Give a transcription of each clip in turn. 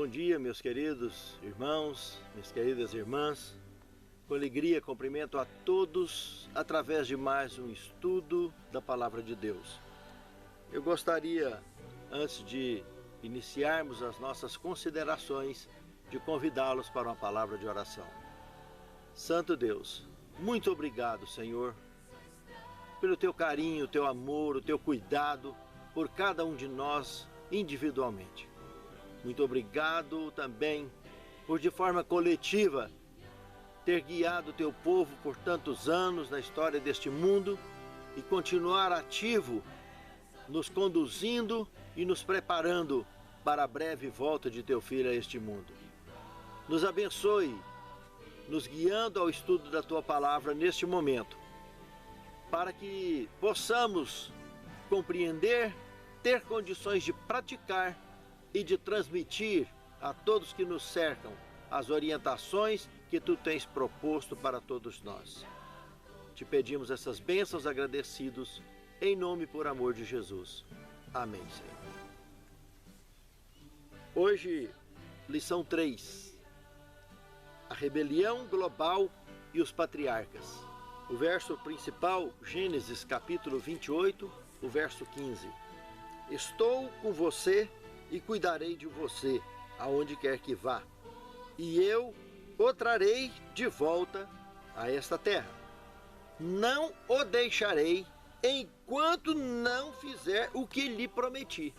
dia, meus queridos irmãos, minhas queridas irmãs. Com alegria cumprimento a todos através de mais um estudo da Palavra de Deus. Eu gostaria, antes de iniciarmos as nossas considerações, de convidá-los para uma palavra de oração. Santo Deus, muito obrigado, Senhor, pelo teu carinho, o teu amor, o teu cuidado por cada um de nós individualmente. Muito obrigado também por, de forma coletiva, ter guiado o teu povo por tantos anos na história deste mundo e continuar ativo, nos conduzindo e nos preparando para a breve volta de teu Filho a este mundo. Nos abençoe, nos guiando ao estudo da tua palavra neste momento, para que possamos compreender, ter condições de praticar e de transmitir a todos que nos cercam as orientações que tu tens proposto para todos nós. Te pedimos essas bênçãos agradecidos, em nome e por amor de Jesus. Amém, Senhor. Hoje, lição 3. A rebelião global e os patriarcas. O verso principal, Gênesis capítulo 28, o verso 15. Estou com você e cuidarei de você, aonde quer que vá, e eu o trarei de volta a esta terra. Não o deixarei enquanto não fizer o que lhe prometi.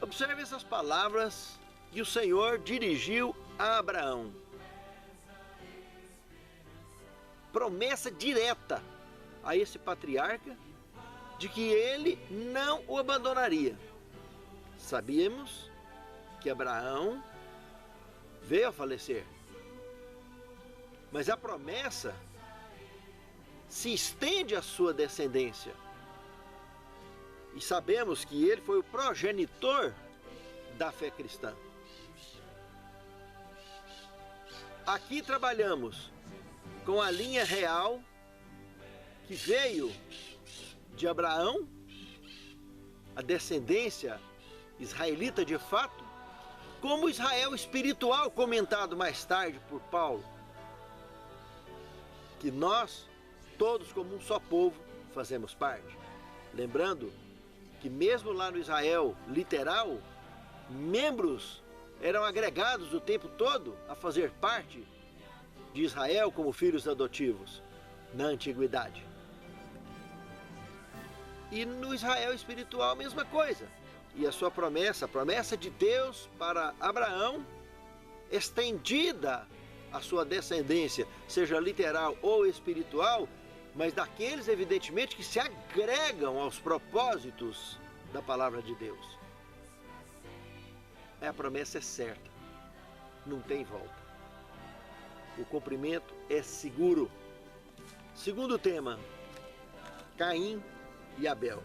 Observe essas palavras que o Senhor dirigiu a Abraão. Promessa direta a esse patriarca de que ele não o abandonaria. Sabíamos que Abraão veio a falecer, mas a promessa se estende à sua descendência. E sabemos que ele foi o progenitor da fé cristã. Aqui trabalhamos com a linha real que veio de Abraão, a descendência israelita de fato, como Israel espiritual, comentado mais tarde por Paulo, que nós, todos como um só povo, fazemos parte. Lembrando que mesmo lá no Israel literal, membros eram agregados o tempo todo a fazer parte de Israel como filhos adotivos, na antiguidade. E no Israel espiritual a mesma coisa. E a sua promessa, a promessa de Deus para Abraão, estendida à sua descendência, seja literal ou espiritual, mas daqueles, evidentemente, que se agregam aos propósitos da palavra de Deus. A promessa é certa, não tem volta. O cumprimento é seguro. Segundo tema, Caim e Abel.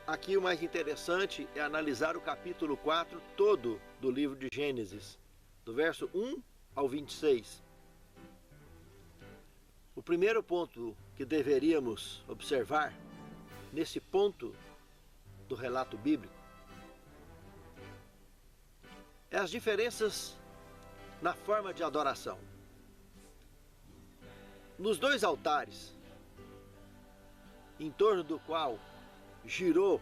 Aqui o mais interessante é analisar o capítulo 4 todo do livro de Gênesis, do verso 1 ao 26. O primeiro ponto que deveríamos observar nesse ponto do relato bíblico é as diferenças na forma de adoração. Nos dois altares, em torno do qual girou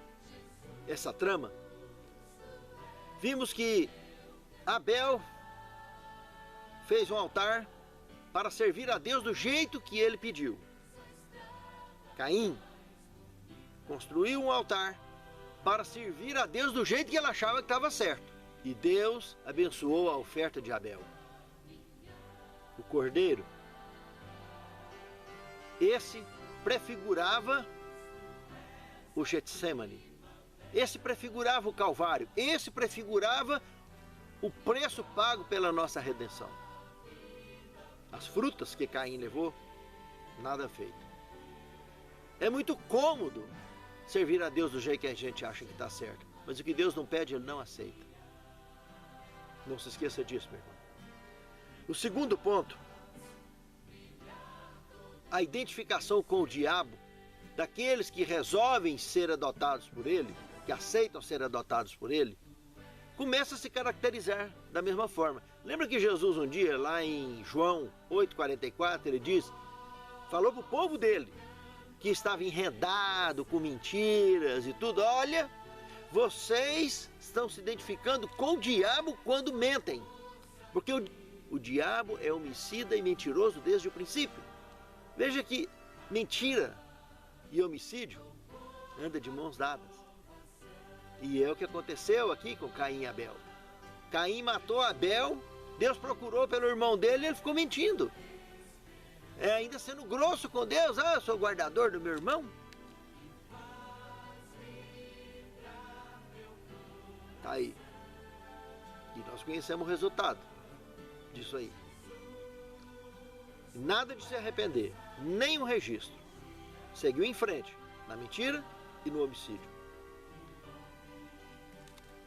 essa trama, vimos que Abel fez um altar para servir a Deus do jeito que ele pediu. Caim construiu um altar para servir a Deus do jeito que ele achava que estava certo. E Deus abençoou a oferta de Abel. O cordeiro, esse prefigurava o Getsemane. Esse prefigurava o Calvário. Esse prefigurava o preço pago pela nossa redenção. As frutas que Caim levou, nada feito. É muito cômodo servir a Deus do jeito que a gente acha que está certo. Mas o que Deus não pede, Ele não aceita. Não se esqueça disso, meu irmão. O segundo ponto, a identificação com o diabo daqueles que resolvem ser adotados por ele, que aceitam ser adotados por ele, começa a se caracterizar da mesma forma. Lembra que Jesus um dia, lá em João 8,44, ele diz, falou para o povo dele, que estava enredado com mentiras e tudo, olha, vocês estão se identificando com o diabo quando mentem, porque o diabo é homicida e mentiroso desde o princípio. Veja que mentira e homicídio andam de mãos dadas. E é o que aconteceu aqui com Caim e Abel. Caim matou Abel, Deus procurou pelo irmão dele e ele ficou mentindo. Ainda sendo grosso com Deus, eu sou guardador do meu irmão. Tá aí. E nós conhecemos o resultado disso aí. Nada de se arrepender, nem um registro. Seguiu em frente, na mentira e no homicídio.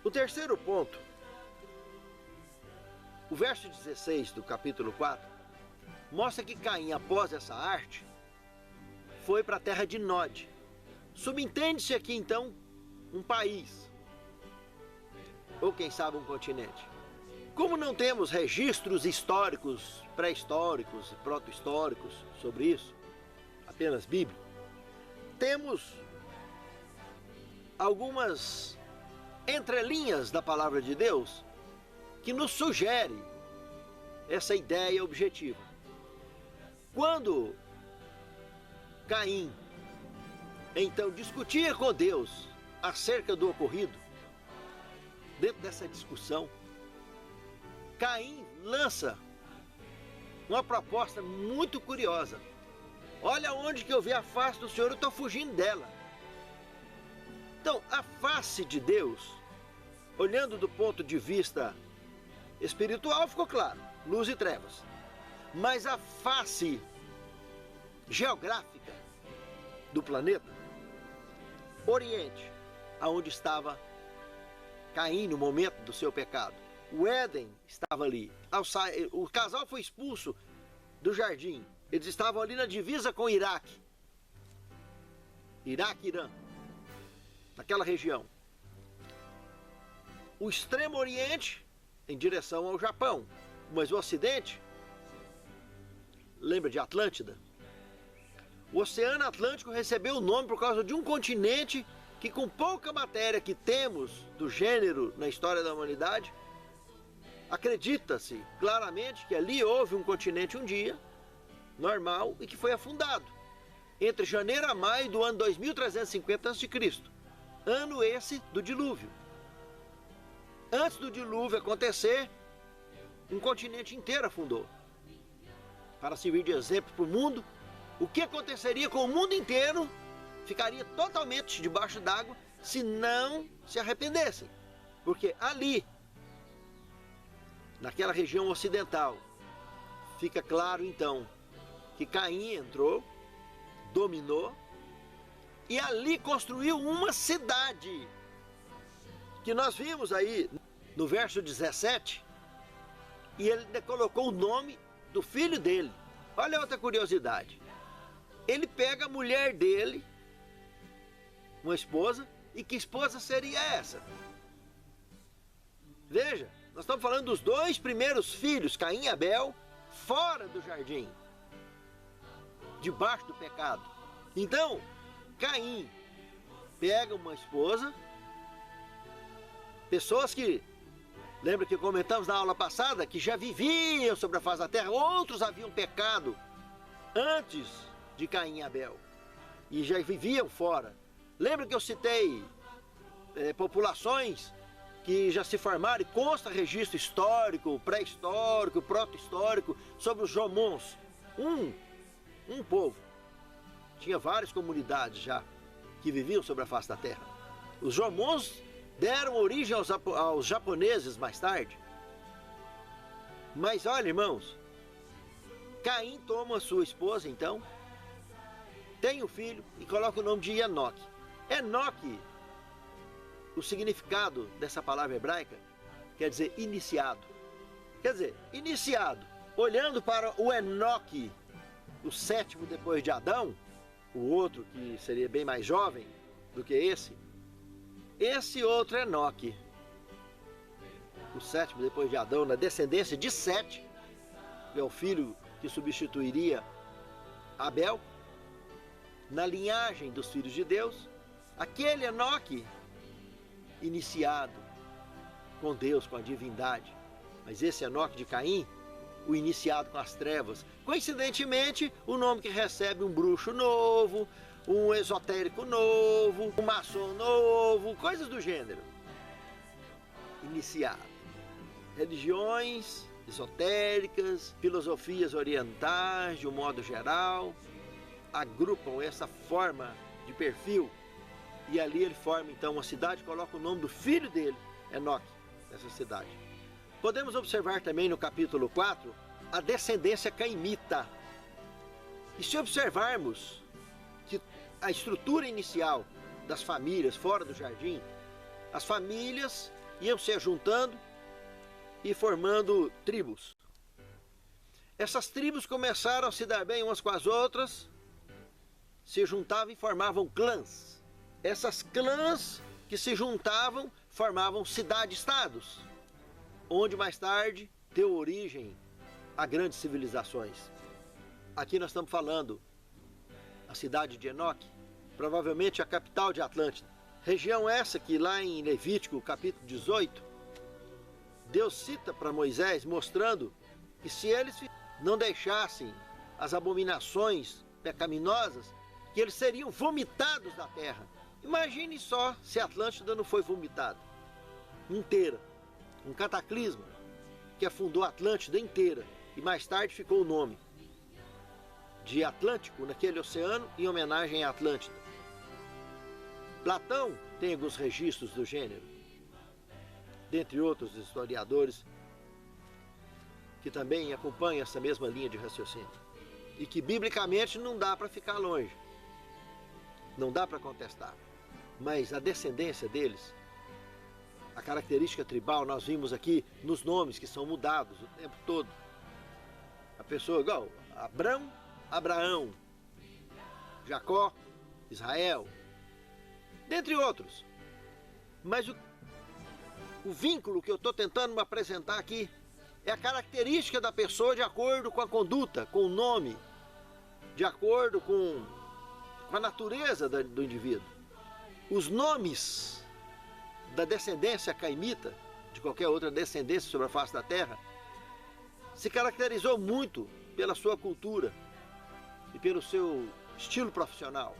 O terceiro ponto, o verso 16 do capítulo 4, mostra que Caim, após essa arte, foi para a terra de Nod. Subentende-se aqui então um país, ou quem sabe um continente. Como não temos registros históricos, pré-históricos, proto-históricos sobre isso, apenas Bíblia, temos algumas entrelinhas da palavra de Deus que nos sugere essa ideia objetiva. Quando Caim então discutia com Deus acerca do ocorrido, dentro dessa discussão, Caim lança uma proposta muito curiosa. Olha onde que eu vi a face do Senhor, eu estou fugindo dela. Então, a face de Deus, olhando do ponto de vista espiritual, ficou claro, luz e trevas. Mas a face geográfica do planeta, Oriente, aonde estava Caim no momento do seu pecado. O Éden estava ali. O casal foi expulso do jardim. Eles estavam ali na divisa com Iraque. Iraque, Irã. Naquela região. O extremo oriente em direção ao Japão. Mas o ocidente, lembra de Atlântida? O Oceano Atlântico recebeu o nome por causa de um continente que, com pouca matéria que temos do gênero na história da humanidade, acredita-se claramente que ali houve um continente um dia, normal, e que foi afundado, entre janeiro a maio do ano 2350 a.C., ano esse do dilúvio. Antes do dilúvio acontecer, um continente inteiro afundou. Para servir de exemplo para o mundo, o que aconteceria com o mundo inteiro ficaria totalmente debaixo d'água se não se arrependessem. Porque ali, naquela região ocidental, fica claro então que Caim entrou, dominou e ali construiu uma cidade que nós vimos aí no verso 17, e ele colocou o nome do filho dele. Olha outra curiosidade. Ele pega a mulher dele, uma esposa, e que esposa seria essa? Veja, nós estamos falando dos dois primeiros filhos, Caim e Abel, fora do jardim, debaixo do pecado. Então, Caim pega uma esposa, pessoas que, lembra que comentamos na aula passada, que já viviam sobre a face da terra, outros haviam pecado antes de Caim e Abel, e já viviam fora. Lembra que eu citei populações que já se formaram, e consta registro histórico, pré-histórico, proto-histórico, sobre os Jomons. Um povo. Tinha várias comunidades já que viviam sobre a face da terra. Os Jomons deram origem aos japoneses mais tarde. Mas olha, irmãos, Caim toma sua esposa então, tem um filho e coloca o nome de Enoque. Enoque, o significado dessa palavra hebraica quer dizer iniciado. Quer dizer, iniciado. Olhando para o Enoque, o sétimo depois de Adão, o outro que seria bem mais jovem do que esse outro Enoque o sétimo depois de Adão, na descendência de Sete, que é o filho que substituiria Abel, na linhagem dos filhos de Deus, aquele Enoque iniciado com Deus, com a divindade. Mas esse Enoque de Caim, o iniciado com as trevas, coincidentemente, o nome que recebe um bruxo novo, um esotérico novo, um maçom novo, coisas do gênero. Iniciado. Religiões esotéricas, filosofias orientais, de um modo geral, agrupam essa forma de perfil e ali ele forma então uma cidade, coloca o nome do filho dele, Enoque, nessa cidade. Podemos observar também no capítulo 4 a descendência caimita. E se observarmos que a estrutura inicial das famílias fora do jardim, as famílias iam se juntando e formando tribos. Essas tribos começaram a se dar bem umas com as outras, se juntavam e formavam clãs. Essas clãs que se juntavam formavam cidade-estados, onde mais tarde deu origem a grandes civilizações. Aqui nós estamos falando a cidade de Enoque, provavelmente a capital de Atlântida. Região essa que lá em Levítico, capítulo 18, Deus cita para Moisés, mostrando que se eles não deixassem as abominações pecaminosas, que eles seriam vomitados da terra. Imagine só se Atlântida não foi vomitada inteira. Um cataclisma que afundou a Atlântida inteira e mais tarde ficou o nome de Atlântico naquele oceano em homenagem à Atlântida. Platão tem alguns registros do gênero, dentre outros historiadores que também acompanham essa mesma linha de raciocínio e que biblicamente não dá para ficar longe, não dá para contestar, mas a descendência deles, a característica tribal, nós vimos aqui nos nomes que são mudados o tempo todo. A pessoa igual Abraão, Jacó, Israel, dentre outros. Mas o vínculo que eu estou tentando me apresentar aqui é a característica da pessoa de acordo com a conduta, com o nome, de acordo com a natureza do indivíduo. Os nomes da descendência caimita, de qualquer outra descendência sobre a face da terra, se caracterizou muito pela sua cultura e pelo seu estilo profissional.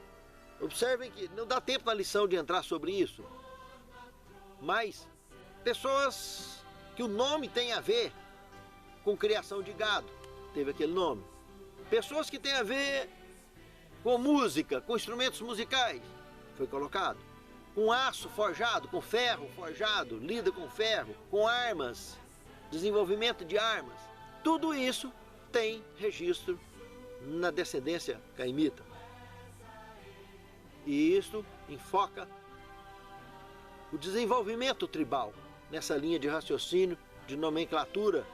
Observem que não dá tempo na lição de entrar sobre isso, mas pessoas que o nome tem a ver com criação de gado, teve aquele nome. Pessoas que tem a ver com música, com instrumentos musicais, foi colocado. Com aço forjado, com ferro forjado, lida com ferro, com armas, desenvolvimento de armas. Tudo isso tem registro na descendência caimita. E isso enfoca o desenvolvimento tribal nessa linha de raciocínio, de nomenclatura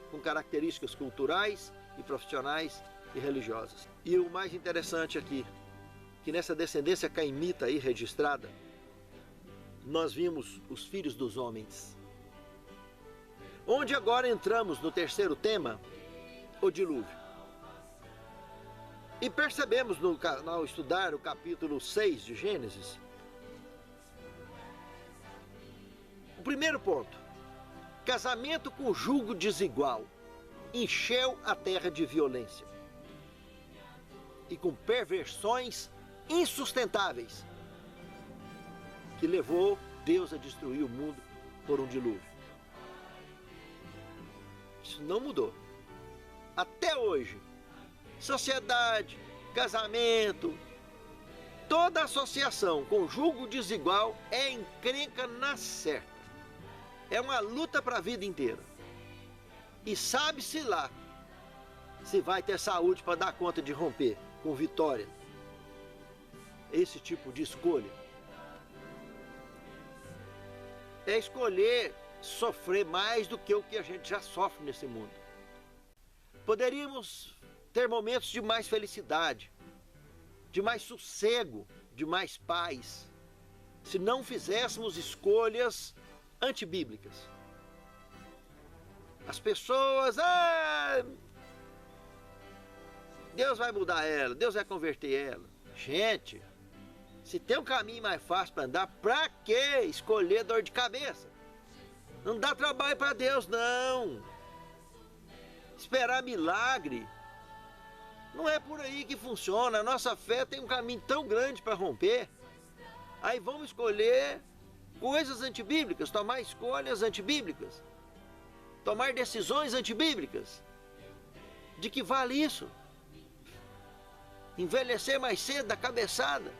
com características culturais e profissionais e religiosas. E o mais interessante aqui, que nessa descendência caimita aí registrada, nós vimos os filhos dos homens. Onde agora entramos no terceiro tema, o dilúvio. E percebemos ao estudar o capítulo 6 de Gênesis, o primeiro ponto, casamento com julgo desigual, encheu a terra de violência e com perversões insustentáveis, que levou Deus a destruir o mundo por um dilúvio. Isso não mudou. Até hoje, sociedade, casamento, toda associação com julgo desigual é encrenca na certa. É uma luta para a vida inteira. E sabe-se lá se vai ter saúde para dar conta de romper com vitória esse tipo de escolha. É escolher sofrer mais do que o que a gente já sofre nesse mundo. Poderíamos ter momentos de mais felicidade, de mais sossego, de mais paz, se não fizéssemos escolhas antibíblicas. As pessoas, Deus vai mudar ela, Deus vai converter ela. Gente, se tem um caminho mais fácil para andar, para que escolher dor de cabeça? Não dá trabalho para Deus, não. Esperar milagre. Não é por aí que funciona. A nossa fé tem um caminho tão grande para romper. Aí vamos escolher coisas antibíblicas, tomar escolhas antibíblicas, tomar decisões antibíblicas. De que vale isso? Envelhecer mais cedo da cabeçada.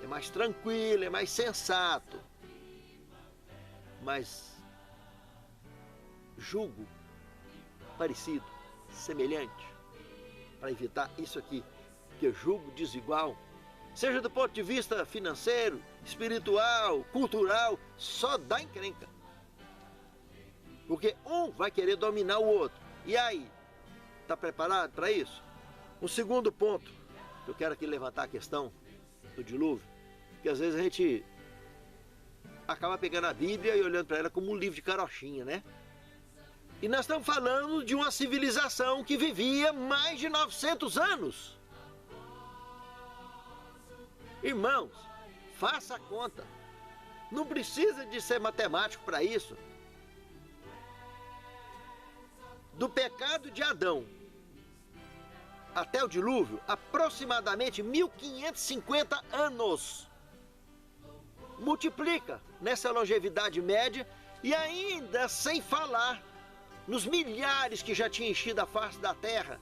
É mais tranquilo, é mais sensato. Mas julgo parecido, semelhante, para evitar isso aqui, que é julgo desigual, seja do ponto de vista financeiro, espiritual, cultural, só dá encrenca. Porque um vai querer dominar o outro. E aí, está preparado para isso? Um segundo ponto, que eu quero aqui levantar a questão do dilúvio, que às vezes a gente acaba pegando a Bíblia e olhando para ela como um livro de carochinha, né? E nós estamos falando de uma civilização que vivia mais de 900 anos. Irmãos, faça a conta. Não precisa de ser matemático para isso. Do pecado de Adão até o dilúvio, aproximadamente 1550 anos. Multiplica nessa longevidade média e ainda sem falar nos milhares que já tinham enchido a face da terra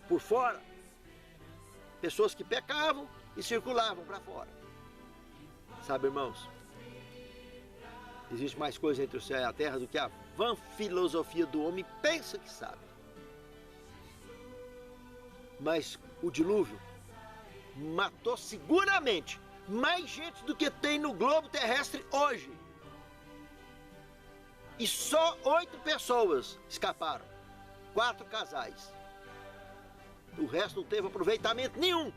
por fora. Pessoas que pecavam e circulavam para fora. Sabe, irmãos, existe mais coisa entre o céu e a terra do que a vã filosofia do homem pensa que sabe. Mas o dilúvio matou seguramente mais gente do que tem no globo terrestre hoje. E só 8 pessoas escaparam. 4 casais. O resto não teve aproveitamento nenhum.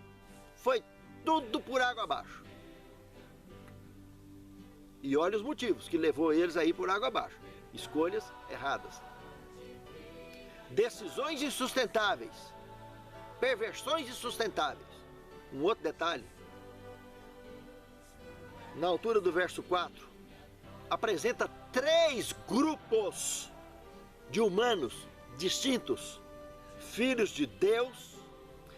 Foi tudo por água abaixo. E olha os motivos que levou eles a ir por água abaixo. Escolhas erradas. Decisões insustentáveis. Perversões insustentáveis. Um outro detalhe. Na altura do verso 4, apresenta 3 grupos de humanos distintos. Filhos de Deus,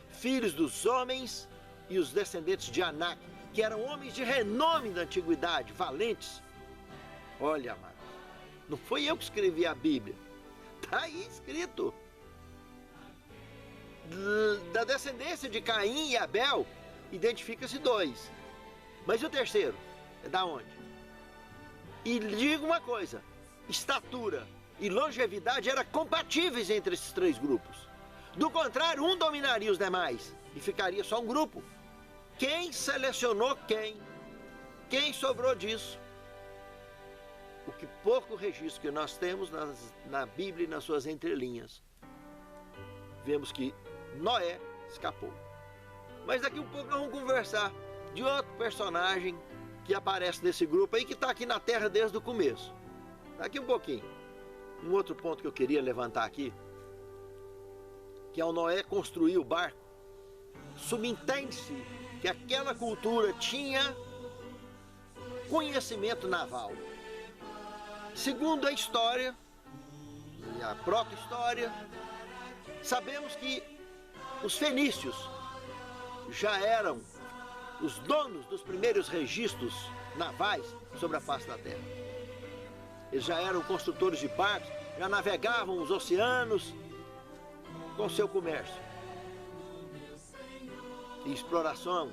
filhos dos homens e os descendentes de Anak, que eram homens de renome da antiguidade, valentes. Olha, amado, não foi eu que escrevi a Bíblia. Está aí escrito. Da descendência de Caim e Abel, identifica-se 2. Mas e o terceiro? É da onde? E lhe digo uma coisa, estatura e longevidade eram compatíveis entre esses 3 grupos. Do contrário, um dominaria os demais e ficaria só um grupo. Quem selecionou quem? Quem sobrou disso? O que pouco registro que nós temos na Bíblia e nas suas entrelinhas. Vemos que Noé escapou. Mas daqui um pouco nós vamos conversar de outro personagem que aparece nesse grupo aí, que está aqui na Terra desde o começo. Daqui um pouquinho. Um outro ponto que eu queria levantar aqui, que ao Noé construir o barco, subentende-se que aquela cultura tinha conhecimento naval. Segundo a história, e a proto-história, sabemos que os fenícios já eram os donos dos primeiros registros navais sobre a face da terra. Eles já eram construtores de barcos, já navegavam os oceanos com seu comércio e exploração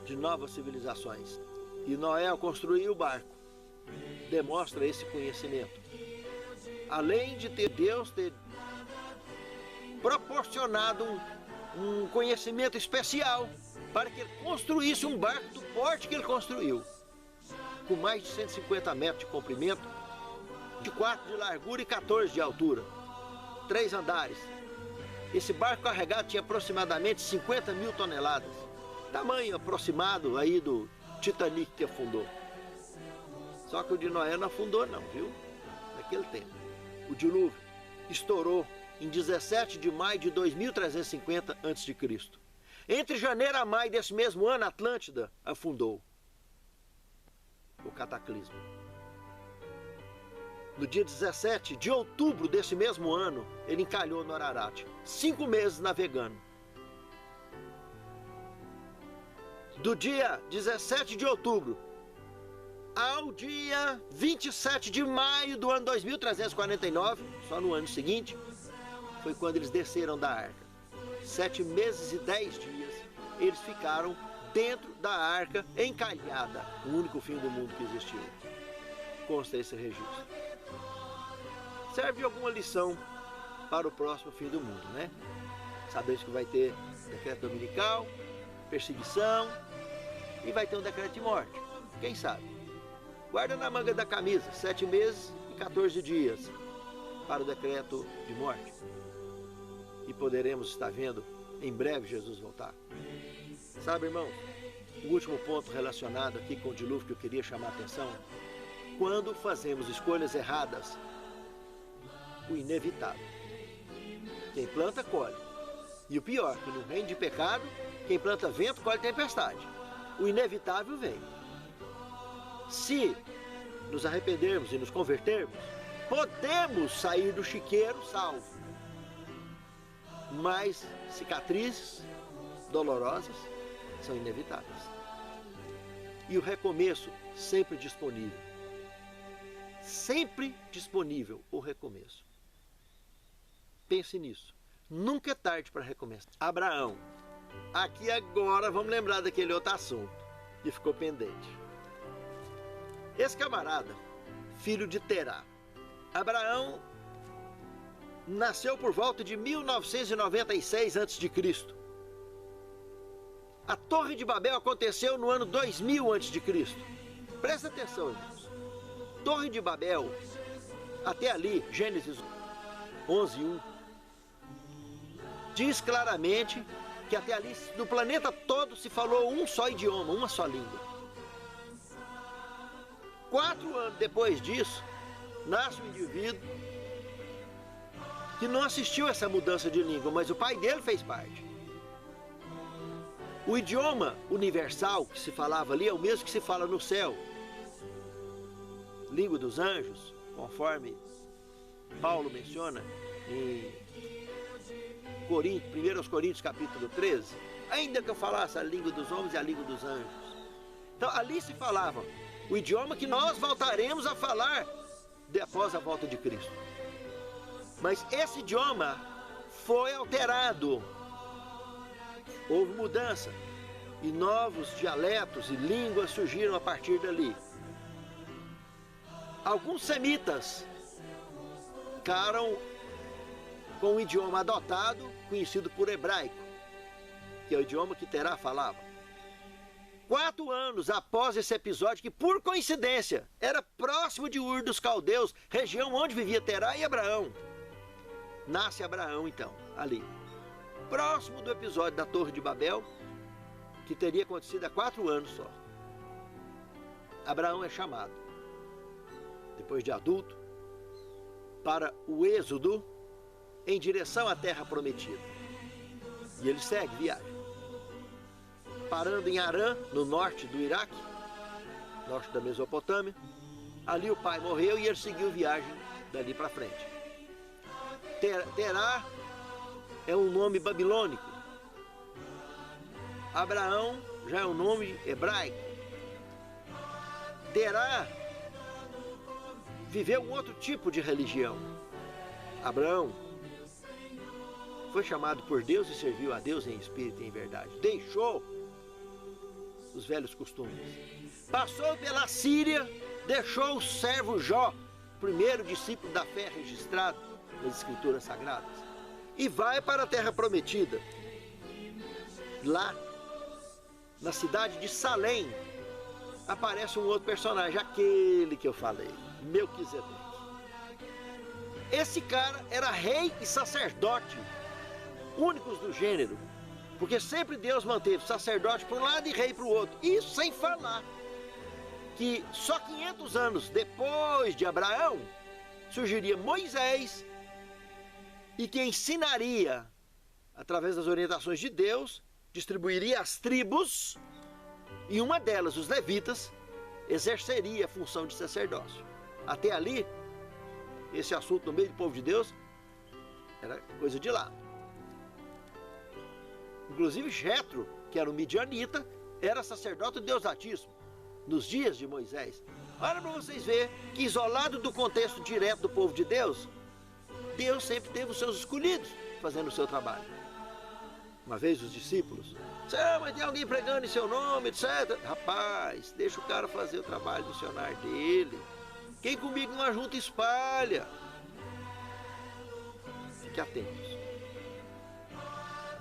de novas civilizações. E Noé, ao construir o barco, demonstra esse conhecimento. Além de Deus ter proporcionado um conhecimento especial para que ele construísse um barco do porte que ele construiu, com mais de 150 metros de comprimento, de 4 de largura e 14 de altura, 3 andares. Esse barco carregado tinha aproximadamente 50 mil toneladas, tamanho aproximado aí do Titanic que afundou. Só que o de Noé não afundou não, viu? naquele tempo. O dilúvio estourou em 17 de maio de 2350 a.C. Entre janeiro a maio desse mesmo ano, a Atlântida afundou. O cataclismo. No dia 17 de outubro desse mesmo ano, ele encalhou no Ararat. 5 meses navegando. Do dia 17 de outubro ao dia 27 de maio do ano 2349, só no ano seguinte, foi quando eles desceram da arca. 7 meses e 10 dias eles ficaram dentro da arca encalhada, o único fim do mundo que existiu. Consta esse registro. Serve de alguma lição para o próximo fim do mundo, né? Sabemos que vai ter decreto dominical, perseguição e vai ter um decreto de morte. Quem sabe? Guarda na manga da camisa, 7 meses e 14 dias para o decreto de morte. E poderemos estar vendo em breve Jesus voltar. Sabe, irmãos, o último ponto relacionado aqui com o dilúvio que eu queria chamar a atenção: quando fazemos escolhas erradas, o inevitável. Quem planta, colhe. E o pior, que no reino de pecado, quem planta vento, colhe tempestade. O inevitável vem. Se nos arrependermos e nos convertermos, podemos sair do chiqueiro salvo. Mas cicatrizes dolorosas são inevitáveis. E o recomeço sempre disponível. Sempre disponível o recomeço. Pense nisso. Nunca é tarde para recomeçar. Abraão. Aqui agora vamos lembrar daquele outro assunto que ficou pendente. Esse camarada, filho de Terá. Abraão nasceu por volta de 1996 a.C. A Torre de Babel aconteceu no ano 2000 a.C. Presta atenção, irmãos. Torre de Babel, até ali, Gênesis 11:1, diz claramente que até ali, no planeta todo, se falou um só idioma, uma só língua. 4 anos depois disso, nasce um indivíduo que não assistiu a essa mudança de língua, mas o pai dele fez parte. O idioma universal que se falava ali é o mesmo que se fala no céu. Língua dos anjos, conforme Paulo menciona em 1 Coríntios capítulo 13. Ainda que eu falasse a língua dos homens e a língua dos anjos. Então ali se falava o idioma que nós voltaremos a falar após a volta de Cristo. Mas esse idioma foi alterado. Houve mudança. E novos dialetos e línguas surgiram a partir dali. Alguns semitas ficaram com o idioma adotado, conhecido por hebraico, que é o idioma que Terá falava. 4 anos após esse episódio, que por coincidência era próximo de Ur dos Caldeus, região onde vivia Terá e Abraão, nasce Abraão então, ali. Próximo do episódio da Torre de Babel, que teria acontecido há 4 anos só. Abraão é chamado, depois de adulto, para o êxodo em direção à terra prometida. E ele segue viagem. Parando em Harã, no norte do Iraque, norte da Mesopotâmia. Ali o pai morreu e ele seguiu viagem dali para frente. Terá é um nome babilônico. Abraão já é um nome hebraico. Terá viveu um outro tipo de religião. Abraão foi chamado por Deus e serviu a Deus em espírito e em verdade. Deixou os velhos costumes. Passou pela Síria, deixou o servo Jó, primeiro discípulo da fé registrado nas Escrituras Sagradas, e vai para a Terra Prometida. Lá, na cidade de Salém, aparece um outro personagem, aquele que eu falei, Melquisedeque. Esse cara era rei e sacerdote, únicos do gênero, porque sempre Deus manteve sacerdote para um lado e rei para o outro. Isso sem falar que só 500 anos depois de Abraão, surgiria Moisés e que ensinaria, através das orientações de Deus, distribuiria as tribos e uma delas, os levitas, exerceria a função de sacerdócio. Até ali, esse assunto no meio do povo de Deus era coisa de lá. Inclusive Jetro, que era um midianita, era sacerdote do Deus Altíssimo, nos dias de Moisés. Olha para vocês verem que, isolado do contexto direto do povo de Deus, Deus sempre teve os seus escolhidos fazendo o seu trabalho. Uma vez os discípulos, mas tem alguém pregando em seu nome, etc. Rapaz, deixa o cara fazer o trabalho missionário dele. Quem comigo não ajunta, espalha. Fique atentos.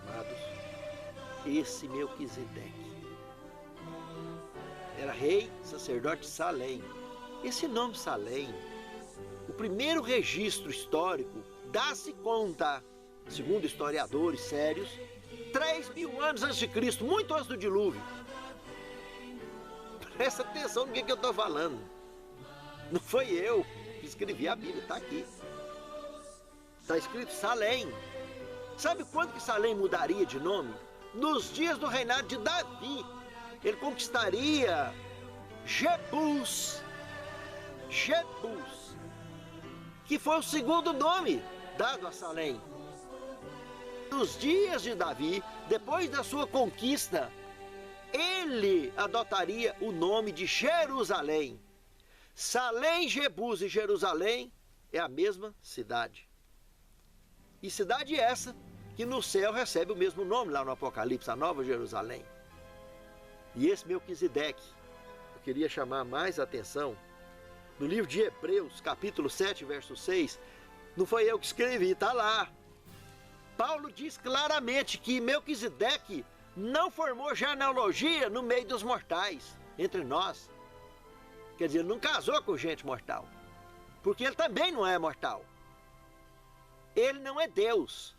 Amados, esse Melquisedeque era rei, sacerdote de Salém. Esse nome Salém, o primeiro registro histórico, dá-se conta, segundo historiadores sérios, 3.000 anos antes de Cristo, muito antes do dilúvio. Presta atenção no que eu estou falando. Não foi eu que escrevi a Bíblia, está aqui. Está escrito Salém. Sabe quando que Salém mudaria de nome? Nos dias do reinado de Davi. Ele conquistaria Jebus, que foi o segundo nome dado a Salém. Nos dias de Davi, depois da sua conquista, ele adotaria o nome de Jerusalém. Salém, Jebus e Jerusalém é a mesma cidade. E cidade essa que no céu recebe o mesmo nome lá no Apocalipse, a Nova Jerusalém. E esse Melquisedeque, eu queria chamar mais atenção, no livro de Hebreus, capítulo 7, verso 6, não foi eu que escrevi, está lá. Paulo diz claramente que Melquisedeque não formou genealogia no meio dos mortais, entre nós. Quer dizer, ele não casou com gente mortal, porque ele também não é mortal. Ele não é Deus,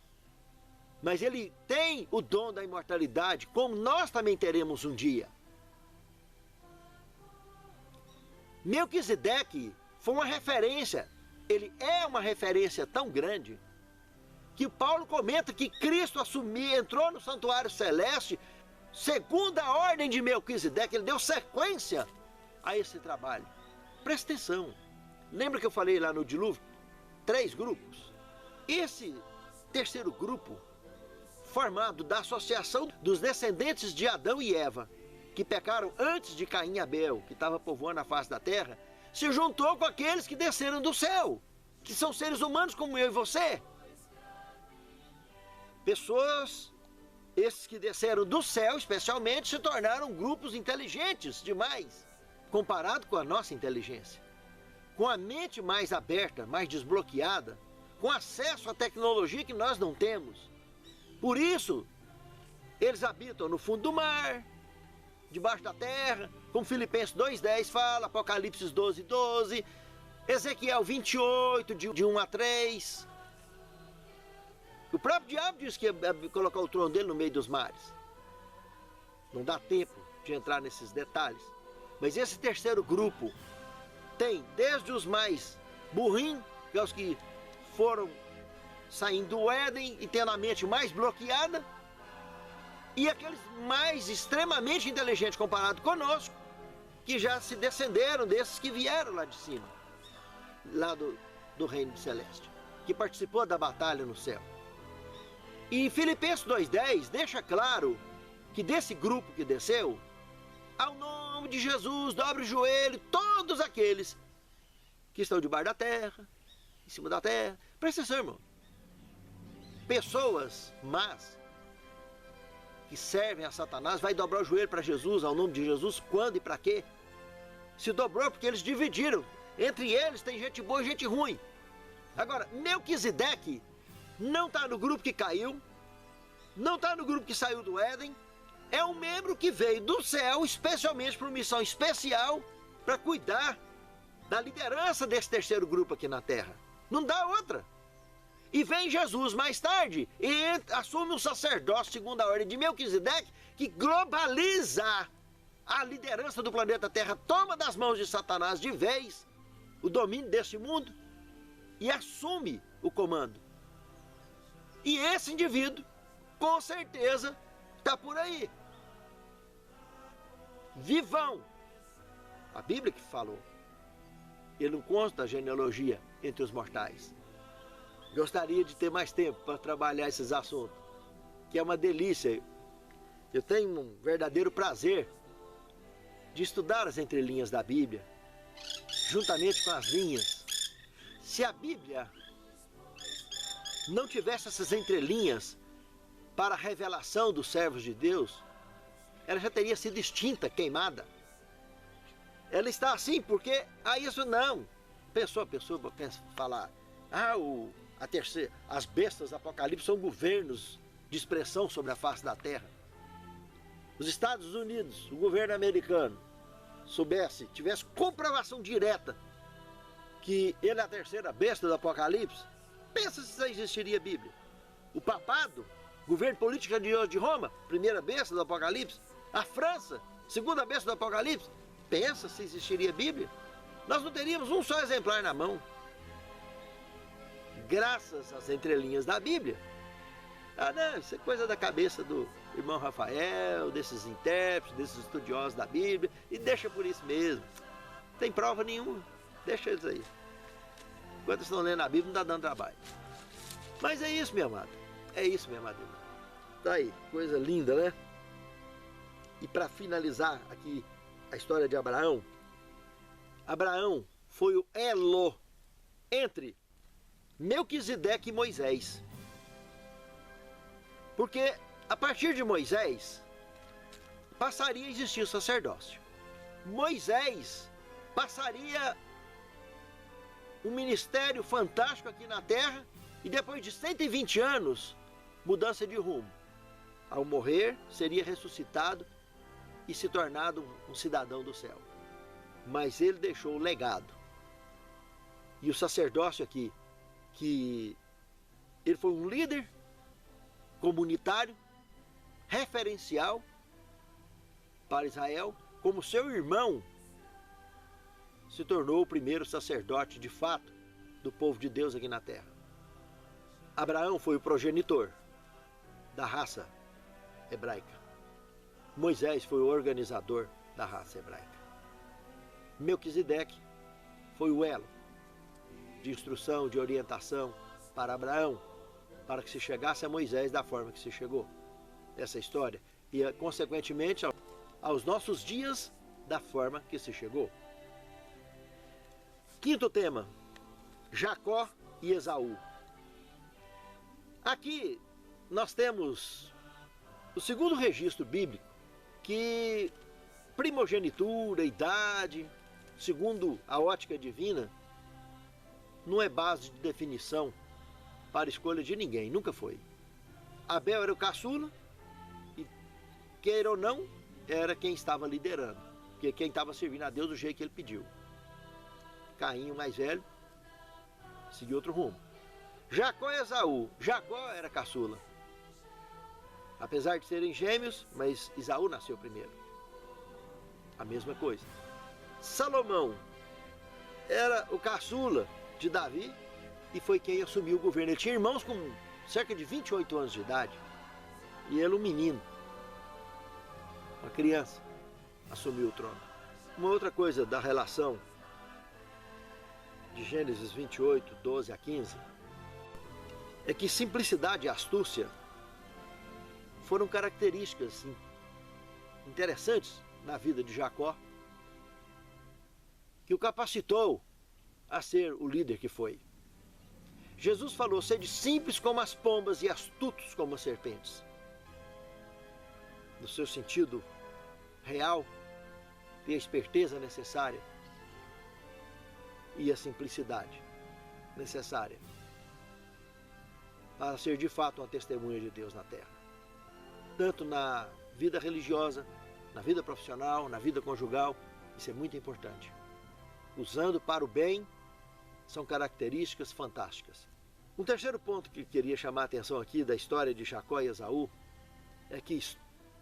mas ele tem o dom da imortalidade, como nós também teremos um dia. Melquisedeque foi uma referência, ele é uma referência tão grande, que Paulo comenta que Cristo entrou no santuário celeste, segundo a ordem de Melquisedeque, ele deu sequência a esse trabalho. Presta atenção, lembra que eu falei lá no dilúvio? 3 grupos. Esse terceiro grupo, formado da associação dos descendentes de Adão e Eva, que pecaram antes de Caim e Abel, que estava povoando a face da terra, se juntou com aqueles que desceram do céu, que são seres humanos como eu e você. Pessoas, esses que desceram do céu especialmente, se tornaram grupos inteligentes demais, comparado com a nossa inteligência. Com a mente mais aberta, mais desbloqueada, com acesso à tecnologia que nós não temos. Por isso, eles habitam no fundo do mar, debaixo da terra, como Filipenses 2,10 fala, Apocalipse 12,12, Ezequiel 28, de 1 a 3. O próprio diabo disse que ia colocar o trono dele no meio dos mares. Não dá tempo de entrar nesses detalhes. Mas esse terceiro grupo tem desde os mais burrinhos, que é os que foram saindo do Éden e tendo a mente mais bloqueada, e aqueles mais extremamente inteligentes comparado conosco, que já se descenderam desses que vieram lá de cima, lá do reino celeste, que participou da batalha no céu. E Filipenses 2,10 deixa claro que desse grupo que desceu, ao nome de Jesus, dobre o joelho, todos aqueles que estão debaixo da terra, em cima da terra. Presta atenção, irmão. Pessoas más que servem a Satanás vai dobrar o joelho para Jesus, ao nome de Jesus, quando e para quê? Se dobrou porque eles dividiram. Entre eles tem gente boa e gente ruim. Agora, Melquisedeque não está no grupo que caiu, não está no grupo que saiu do Éden, é um membro que veio do céu, especialmente para uma missão especial, para cuidar da liderança desse terceiro grupo aqui na terra. Não dá outra. E vem Jesus mais tarde e assume um sacerdócio segundo a ordem de Melquisedeque, que globaliza a liderança do planeta Terra, toma das mãos de Satanás de vez o domínio deste mundo e assume o comando. E esse indivíduo, com certeza, está por aí. Vivão. A Bíblia que falou. Ele não consta a genealogia entre os mortais. Gostaria de ter mais tempo para trabalhar esses assuntos, que é uma delícia. Eu tenho um verdadeiro prazer de estudar as entrelinhas da Bíblia, juntamente com as linhas. Se a Bíblia não tivesse essas entrelinhas para a revelação dos servos de Deus, ela já teria sido extinta, queimada. Ela está assim porque isso não. A pessoa pensa falar, as bestas do Apocalipse são governos de expressão sobre a face da terra. Os Estados Unidos, o governo americano, tivesse comprovação direta que ele é a terceira besta do Apocalipse, pensa se já existiria Bíblia. O papado, governo político religioso de Roma, primeira besta do Apocalipse. A França, segunda besta do Apocalipse, pensa se existiria Bíblia. Nós não teríamos um só exemplar na mão. Graças às entrelinhas da Bíblia. Não, isso é coisa da cabeça do irmão Rafael, desses intérpretes, desses estudiosos da Bíblia, e deixa por isso mesmo. Não tem prova nenhuma, deixa eles aí. Enquanto estão lendo a Bíblia, não está dando trabalho. Mas é isso, minha amada. É isso, minha amada. Tá aí, coisa linda, né? E para finalizar aqui a história de Abraão, Abraão foi o elo entre Melquisedeque e Moisés. Porque a partir de Moisés passaria a existir o sacerdócio. Moisés passaria um ministério fantástico aqui na terra e depois de 120 anos, mudança de rumo. Ao morrer, seria ressuscitado e se tornado um cidadão do céu. Mas ele deixou o legado. E o sacerdócio aqui, que ele foi um líder comunitário, referencial para Israel, como seu irmão se tornou o primeiro sacerdote de fato do povo de Deus aqui na terra. Abraão foi o progenitor da raça hebraica. Moisés foi o organizador da raça hebraica. Melquisedeque foi o elo de instrução, de orientação para Abraão, para que se chegasse a Moisés da forma que se chegou. Essa história. E, consequentemente, aos nossos dias, da forma que se chegou. Quinto tema, Jacó e Esaú. Aqui nós temos o segundo registro bíblico que primogenitura, idade, segundo a ótica divina, não é base de definição para escolha de ninguém, nunca foi. Abel era o caçula e, queira ou não, era quem estava liderando, porque quem estava servindo a Deus do jeito que ele pediu. Caim, o mais velho, seguiu outro rumo. Jacó e Esaú. Jacó era caçula. Apesar de serem gêmeos, mas Esaú nasceu primeiro. A mesma coisa. Salomão era o caçula de Davi e foi quem assumiu o governo. Ele tinha irmãos com cerca de 28 anos de idade. E ele, um menino, uma criança, assumiu o trono. Uma outra coisa da relação de Gênesis 28, 12 a 15, é que simplicidade e astúcia foram características interessantes na vida de Jacó, que o capacitou a ser o líder que foi. Jesus falou, sede simples como as pombas e astutos como as serpentes. No seu sentido real, ter a esperteza necessária e a simplicidade necessária para ser de fato uma testemunha de Deus na terra. Tanto na vida religiosa, na vida profissional, na vida conjugal, isso é muito importante. Usando para o bem, são características fantásticas. Um terceiro ponto que queria chamar a atenção aqui da história de Jacó e Esaú é que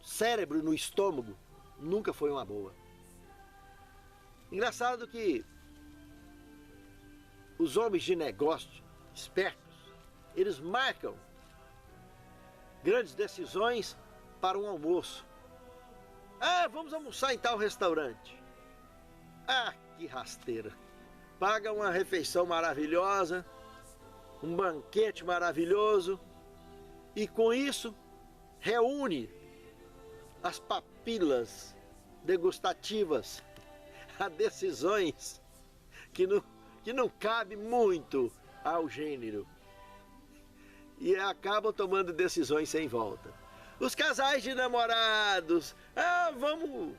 cérebro no estômago nunca foi uma boa. Engraçado que os homens de negócio, espertos, eles marcam grandes decisões para um almoço. Ah, vamos almoçar em tal restaurante. Ah, que rasteira. Paga uma refeição maravilhosa, um banquete maravilhoso, e com isso reúne as papilas degustativas a decisões que não cabe muito ao gênero. E acabam tomando decisões sem volta. Os casais de namorados, vamos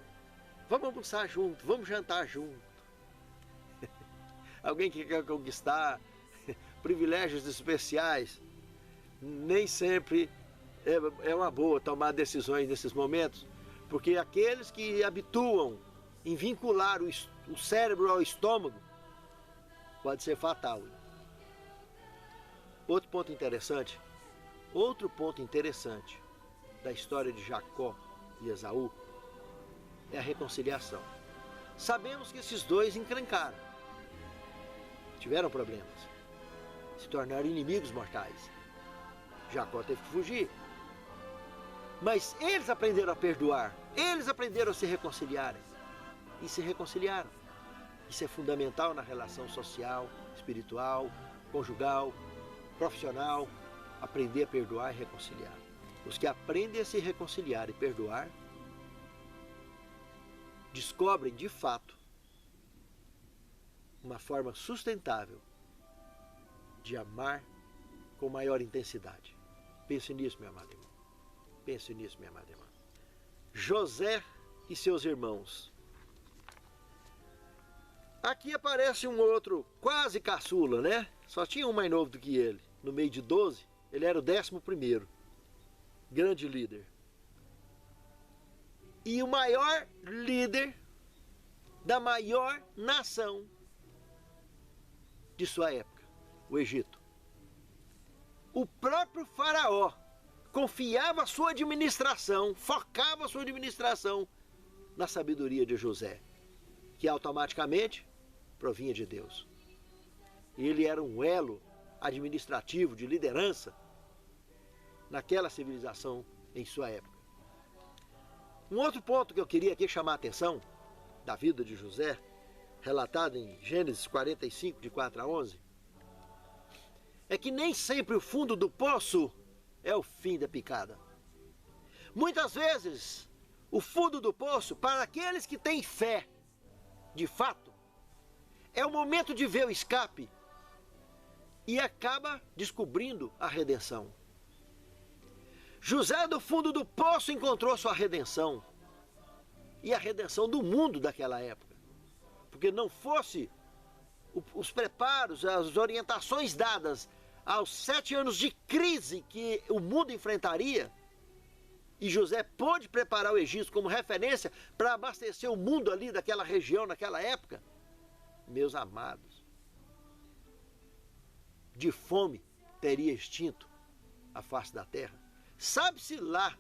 almoçar junto, vamos jantar junto. Alguém que quer conquistar privilégios especiais, nem sempre é uma boa tomar decisões nesses momentos, porque aqueles que habituam em vincular o cérebro ao estômago, pode ser fatal. Outro ponto interessante da história de Jacó e Esaú é a reconciliação. Sabemos que esses dois encrencaram, tiveram problemas, se tornaram inimigos mortais. Jacó teve que fugir. Mas eles aprenderam a perdoar, eles aprenderam a se reconciliarem e se reconciliaram. Isso é fundamental na relação social, espiritual, conjugal, profissional, aprender a perdoar e reconciliar. Os que aprendem a se reconciliar e perdoar descobrem de fato uma forma sustentável de amar com maior intensidade. Pense nisso, meu amado irmão. Pense nisso, minha amada irmã. José e seus irmãos. Aqui aparece um outro quase caçula, né? Só tinha um mais novo do que ele. No meio de 12, ele era o 11º. Grande líder. E o maior líder da maior nação de sua época, o Egito. O próprio faraó confiava a sua administração, focava a sua administração na sabedoria de José, que automaticamente provinha de Deus. Ele era um elo administrativo de liderança naquela civilização em sua época. Um outro ponto que eu queria aqui chamar a atenção da vida de José, relatado em Gênesis 45, de 4 a 11, é que nem sempre o fundo do poço é o fim da picada. Muitas vezes, o fundo do poço, para aqueles que têm fé, de fato, é o momento de ver o escape e acaba descobrindo a redenção. José, do fundo do poço, encontrou sua redenção e a redenção do mundo daquela época. Porque não fosse os preparos, as orientações dadas aos 7 anos de crise que o mundo enfrentaria, e José pôde preparar o Egito como referência para abastecer o mundo ali daquela região, naquela época, meus amados, de fome teria extinto a face da terra. Sabe-se lá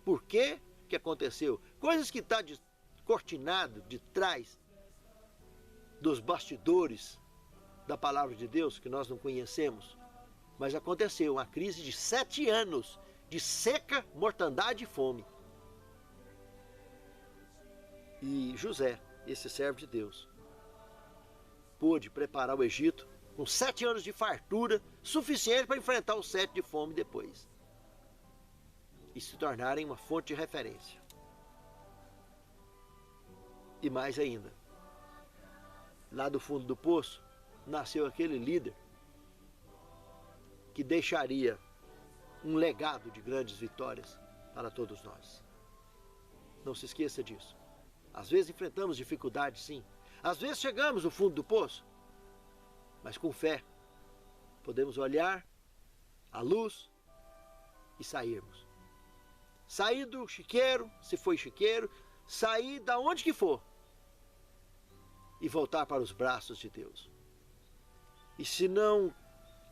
por que aconteceu. Coisas que está cortinado de trás dos bastidores da palavra de Deus, que nós não conhecemos. Mas aconteceu uma crise de 7 anos de seca, mortandade e fome. E José, esse servo de Deus, pôde preparar o Egito com 7 anos de fartura, suficiente para enfrentar os 7 de fome depois. E se tornarem uma fonte de referência. E mais ainda, lá do fundo do poço, nasceu aquele líder que deixaria um legado de grandes vitórias para todos nós. Não se esqueça disso. Às vezes enfrentamos dificuldades, sim. Às vezes chegamos no fundo do poço. Mas com fé, podemos olhar a luz e sairmos. Sair do chiqueiro, se foi chiqueiro, sair da onde que for e voltar para os braços de Deus. E se não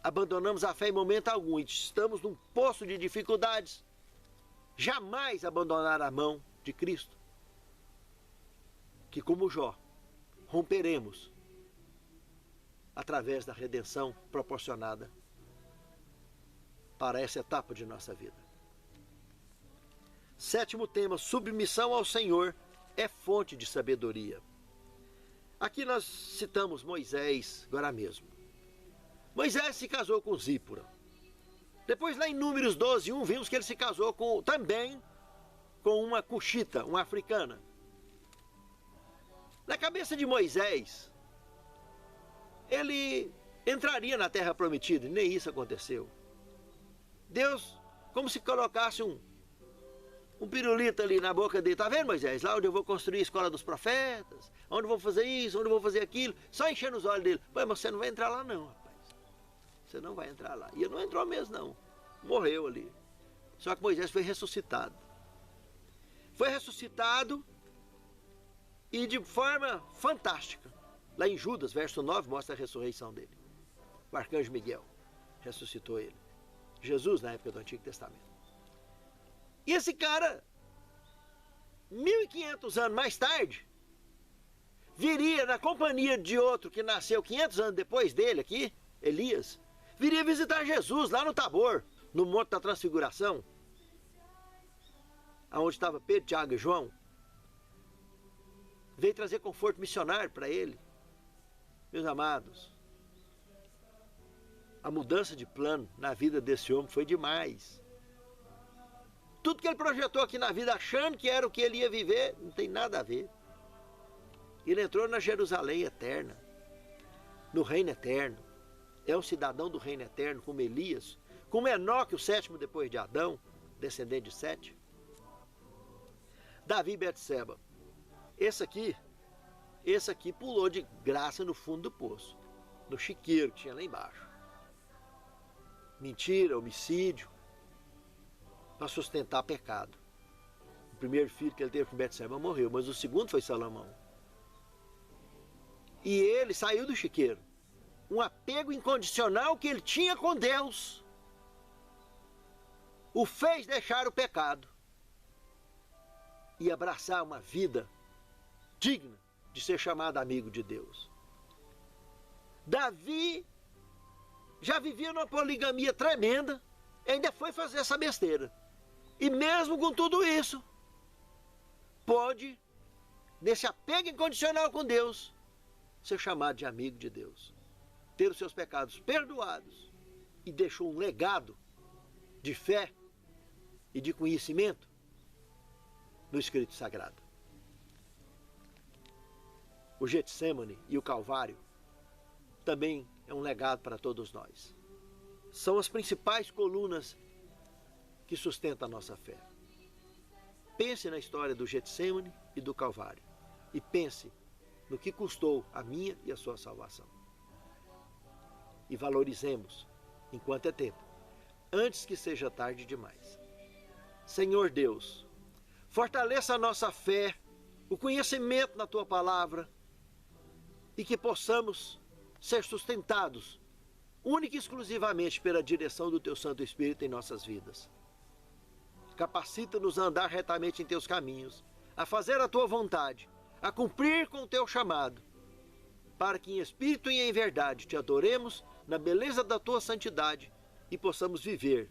abandonamos a fé em momento algum e estamos num poço de dificuldades, jamais abandonar a mão de Cristo, que como Jó, romperemos através da redenção proporcionada para essa etapa de nossa vida. Sétimo tema, submissão ao Senhor é fonte de sabedoria. Aqui nós citamos Moisés agora mesmo. Moisés se casou com Zípora. Depois lá em Números 12:1 vimos que ele se casou também com uma cuxita, uma africana. Na cabeça de Moisés, ele entraria na terra prometida, e nem isso aconteceu. Deus, como se colocasse um pirulito ali na boca dele. Tá vendo, Moisés? Lá onde eu vou construir a escola dos profetas, onde eu vou fazer isso, onde eu vou fazer aquilo. Só enchendo os olhos dele. Mas você não vai entrar lá não, rapaz. Você não vai entrar lá. E ele não entrou mesmo não. Morreu ali. Só que Moisés foi ressuscitado. Foi ressuscitado e de forma fantástica. Lá em Judas, verso 9, mostra a ressurreição dele. O arcanjo Miguel ressuscitou ele. Jesus na época do Antigo Testamento. E esse cara, 1500 anos mais tarde, viria na companhia de outro que nasceu 500 anos depois dele aqui, Elias, viria visitar Jesus lá no Tabor, no Monte da Transfiguração, onde estava Pedro, Tiago e João. Veio trazer conforto missionário para ele. Meus amados, a mudança de plano na vida desse homem foi demais. Tudo que ele projetou aqui na vida, achando que era o que ele ia viver, não tem nada a ver. Ele entrou na Jerusalém eterna, no reino eterno. É um cidadão do reino eterno, como Elias, como Enoque, o sétimo depois de Adão, descendente de Sete. Davi e Betseba. Esse aqui pulou de graça no fundo do poço, no chiqueiro que tinha lá embaixo. Mentira, homicídio, para sustentar pecado. O primeiro filho que ele teve com Betseba morreu, mas o segundo foi Salomão. E ele saiu do chiqueiro. Um apego incondicional que ele tinha com Deus o fez deixar o pecado e abraçar uma vida digna de ser chamado amigo de Deus. Davi já vivia numa poligamia tremenda, ainda foi fazer essa besteira. E mesmo com tudo isso, pode, nesse apego incondicional com Deus, ser chamado de amigo de Deus, ter os seus pecados perdoados e deixou um legado de fé e de conhecimento no Escrito Sagrado. O Getsêmani e o Calvário também é um legado para todos nós. São as principais colunas que sustentam a nossa fé. Pense na história do Getsêmani e do Calvário e pense no que custou a minha e a sua salvação. E valorizemos enquanto é tempo, antes que seja tarde demais. Senhor Deus, fortaleça a nossa fé, o conhecimento na Tua Palavra e que possamos ser sustentados única e exclusivamente pela direção do Teu Santo Espírito em nossas vidas. Capacita-nos a andar retamente em Teus caminhos, a fazer a Tua vontade, a cumprir com o Teu chamado, para que em espírito e em verdade Te adoremos na beleza da Tua santidade e possamos viver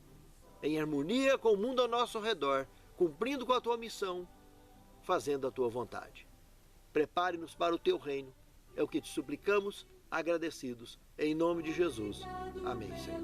em harmonia com o mundo ao nosso redor, cumprindo com a Tua missão, fazendo a Tua vontade. Prepare-nos para o Teu reino, é o que Te suplicamos, agradecidos, em nome de Jesus. Amém, Senhor.